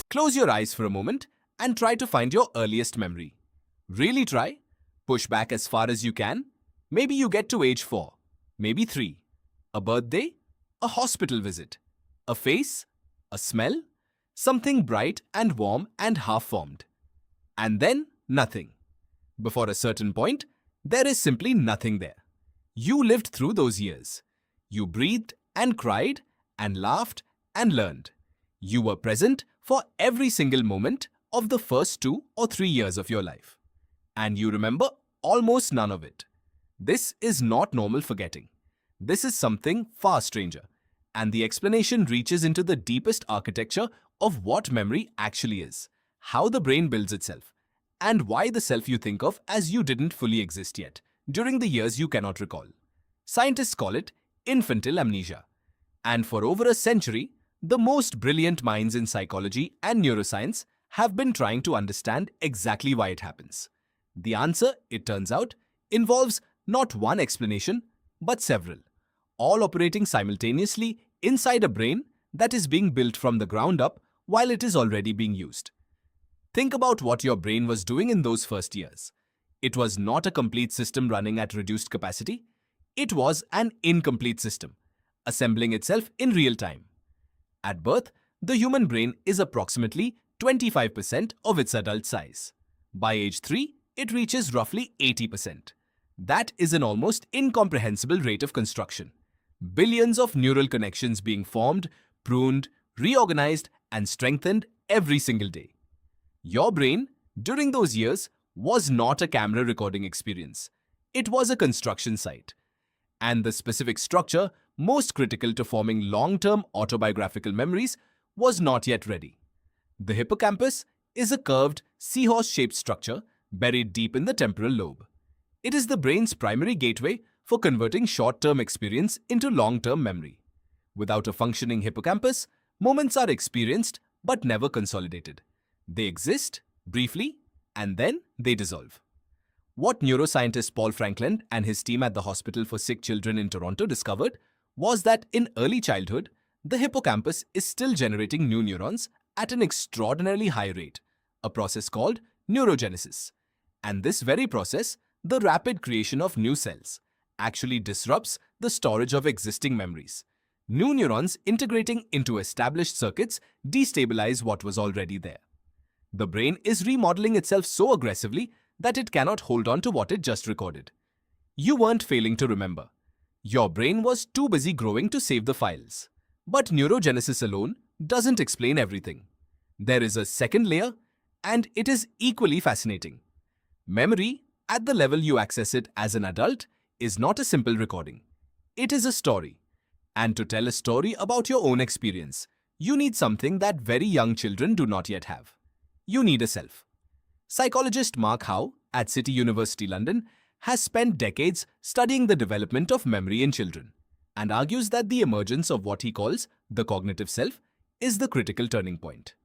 Close your eyes for a moment and try to find your earliest memory. Really try. Push back as far as you can. Maybe you get to age 4, maybe 3. A birthday, a hospital visit, a face, a smell, something bright and warm and half-formed. And then nothing. Before a certain point, there is simply nothing there. You lived through those years. You breathed and cried and laughed and learned. You were present for every single moment of the first 2 or 3 years of your life. And you remember almost none of it. This is not normal forgetting. This is something far stranger. And the explanation reaches into the deepest architecture of what memory actually is, how the brain builds itself, and why the self you think of as you didn't fully exist yet during the years you cannot recall. Scientists call it infantile amnesia. And for over a century, the most brilliant minds in psychology and neuroscience have been trying to understand exactly why it happens. The answer, it turns out, involves not one explanation, but several, all operating simultaneously inside a brain that is being built from the ground up while it is already being used. Think about what your brain was doing in those first years. It was not a complete system running at reduced capacity. It was an incomplete system, assembling itself in real time. At birth, the human brain is approximately 25% of its adult size. By age 3, it reaches roughly 80%. That is an almost incomprehensible rate of construction. Billions of neural connections being formed, pruned, reorganized, and strengthened every single day. Your brain, during those years, was not a camera recording experience. It was a construction site. And the specific structure most critical to forming long-term autobiographical memories was not yet ready. The hippocampus is a curved, seahorse-shaped structure buried deep in the temporal lobe. It is the brain's primary gateway for converting short-term experience into long-term memory. Without a functioning hippocampus, moments are experienced but never consolidated. They exist, briefly, and then they dissolve. What neuroscientist Paul Frankland and his team at the Hospital for Sick Children in Toronto discovered was that in early childhood, the hippocampus is still generating new neurons at an extraordinarily high rate, a process called neurogenesis. And this very process, the rapid creation of new cells, actually disrupts the storage of existing memories. New neurons integrating into established circuits destabilize what was already there. The brain is remodeling itself so aggressively that it cannot hold on to what it just recorded. You weren't failing to remember. Your brain was too busy growing to save the files. But neurogenesis alone doesn't explain everything. There is a second layer, and it is equally fascinating. Memory, at the level you access it as an adult, is not a simple recording. It is a story. And to tell a story about your own experience, you need something that very young children do not yet have. You need a self. Psychologist Mark Howe at City University London has spent decades studying the development of memory in children and argues that the emergence of what he calls the cognitive self is the critical turning point.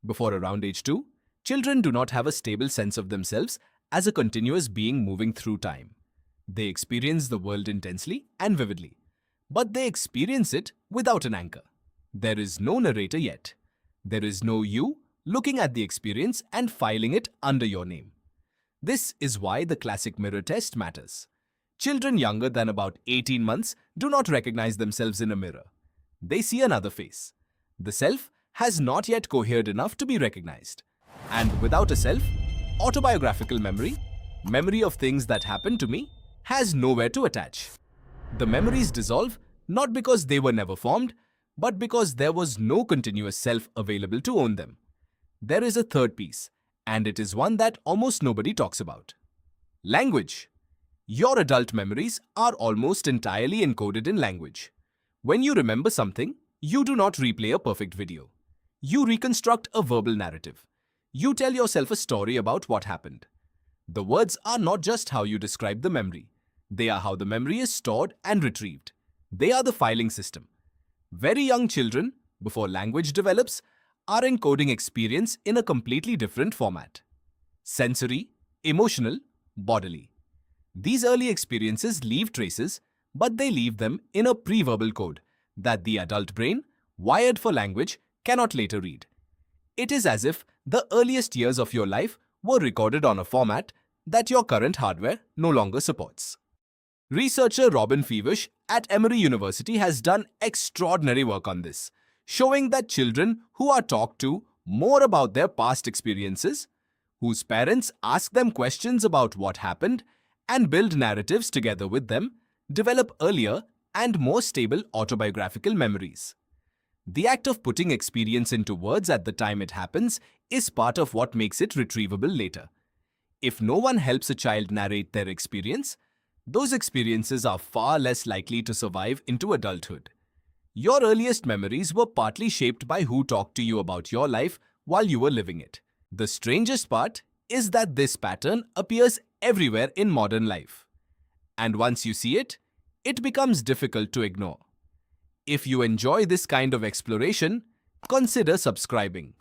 Before around age 2, children do not have a stable sense of themselves as a continuous being moving through time. They experience the world intensely and vividly, but they experience it without an anchor. There is no narrator yet. There is no you looking at the experience and filing it under your name. This is why the classic mirror test matters. Children younger than about 18 months do not recognize themselves in a mirror. They see another face. The self has not yet cohered enough to be recognized. And without a self, autobiographical memory, memory of things that happened to me, has nowhere to attach. The memories dissolve not because they were never formed, but because there was no continuous self available to own them. There is a third piece, and it is one that almost nobody talks about. Language. Your adult memories are almost entirely encoded in language. When you remember something, you do not replay a perfect video. You reconstruct a verbal narrative. You tell yourself a story about what happened. The words are not just how you describe the memory. They are how the memory is stored and retrieved. They are the filing system. Very young children, before language develops, are encoding experience in a completely different format. Sensory, emotional, bodily. These early experiences leave traces, but they leave them in a pre-verbal code that the adult brain, wired for language, cannot later read. It is as if the earliest years of your life were recorded on a format that your current hardware no longer supports. Researcher Robyn Fivush at Emory University has done extraordinary work on this, showing that children who are talked to more about their past experiences, whose parents ask them questions about what happened and build narratives together with them, develop earlier and more stable autobiographical memories. The act of putting experience into words at the time it happens is part of what makes it retrievable later. If no one helps a child narrate their experience, those experiences are far less likely to survive into adulthood. Your earliest memories were partly shaped by who talked to you about your life while you were living it. The strangest part is that this pattern appears everywhere in modern life. And once you see it, it becomes difficult to ignore. If you enjoy this kind of exploration, consider subscribing.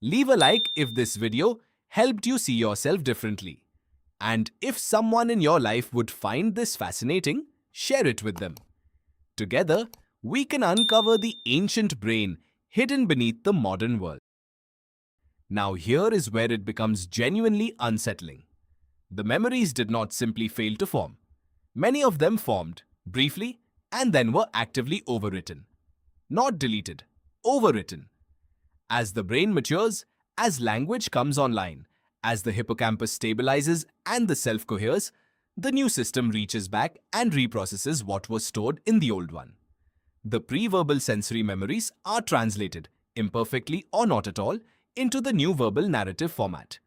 Leave a like if this video helped you see yourself differently. And if someone in your life would find this fascinating, share it with them. Together, we can uncover the ancient brain hidden beneath the modern world. Now here is where it becomes genuinely unsettling. The memories did not simply fail to form. Many of them formed, briefly, and then were actively overwritten. Not deleted, overwritten. As the brain matures, as language comes online, as the hippocampus stabilizes and the self coheres, the new system reaches back and reprocesses what was stored in the old one. The pre-verbal sensory memories are translated, imperfectly or not at all, into the new verbal narrative format.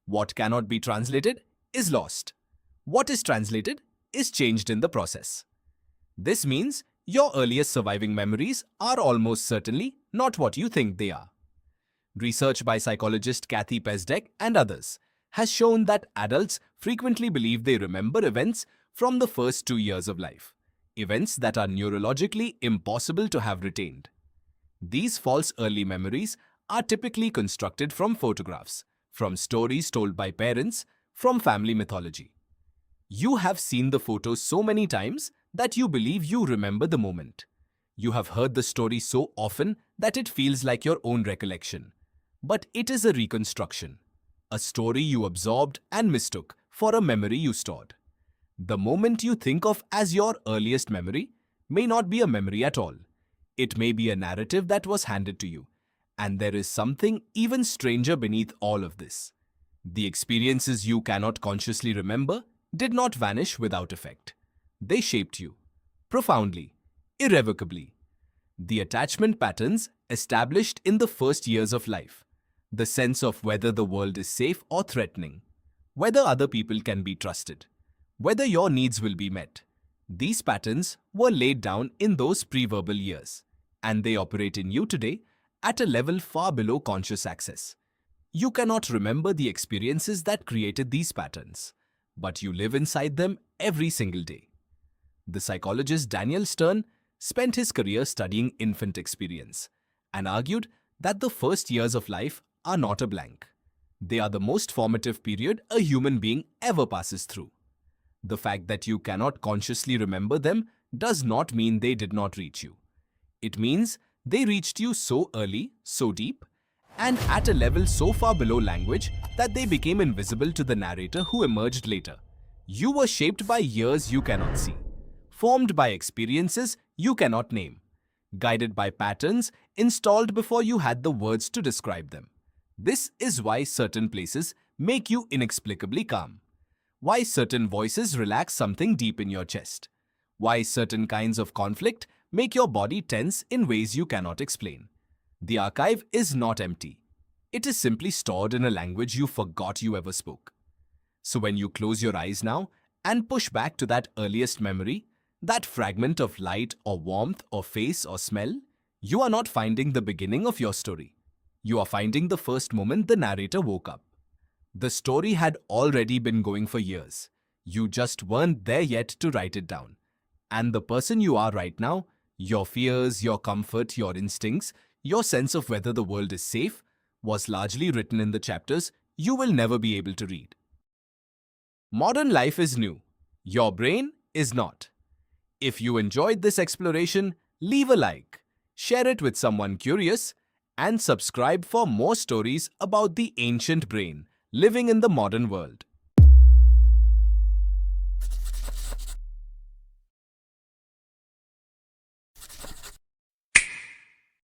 What cannot be translated is lost. What is translated is changed in the process. This means your earliest surviving memories are almost certainly not what you think they are. Research by psychologist Kathy Pesdek and others has shown that adults frequently believe they remember events from the first 2 years of life, events that are neurologically impossible to have retained. These false early memories are typically constructed from photographs, from stories told by parents, from family mythology. You have seen the photos so many times that you believe you remember the moment. You have heard the story so often that it feels like your own recollection. But it is a reconstruction, a story you absorbed and mistook for a memory you stored. The moment you think of as your earliest memory may not be a memory at all. It may be a narrative that was handed to you. And there is something even stranger beneath all of this. The experiences you cannot consciously remember did not vanish without effect. They shaped you, profoundly, irrevocably. The attachment patterns established in the first years of life, the sense of whether the world is safe or threatening, whether other people can be trusted, whether your needs will be met. These patterns were laid down in those pre-verbal years, and they operate in you today at a level far below conscious access. You cannot remember the experiences that created these patterns, but you live inside them every single day. The psychologist Daniel Stern spent his career studying infant experience and argued that the first years of life are not a blank. They are the most formative period a human being ever passes through. The fact that you cannot consciously remember them does not mean they did not reach you. It means they reached you so early, so deep, and at a level so far below language that they became invisible to the narrator who emerged later. You were shaped by years you cannot see, formed by experiences you cannot name, guided by patterns installed before you had the words to describe them. This is why certain places make you inexplicably calm, why certain voices relax something deep in your chest, why certain kinds of conflict make your body tense in ways you cannot explain. The archive is not empty. It is simply stored in a language you forgot you ever spoke. So when you close your eyes now and push back to that earliest memory, that fragment of light or warmth or face or smell, you are not finding the beginning of your story. You are finding the first moment the narrator woke up. The story had already been going for years. You just weren't there yet to write it down. And the person you are right now, your fears, your comfort, your instincts, your sense of whether the world is safe, was largely written in the chapters you will never be able to read. Modern life is new. Your brain is not. If you enjoyed this exploration, leave a like, share it with someone curious, and subscribe for more stories about the ancient brain living in the modern world.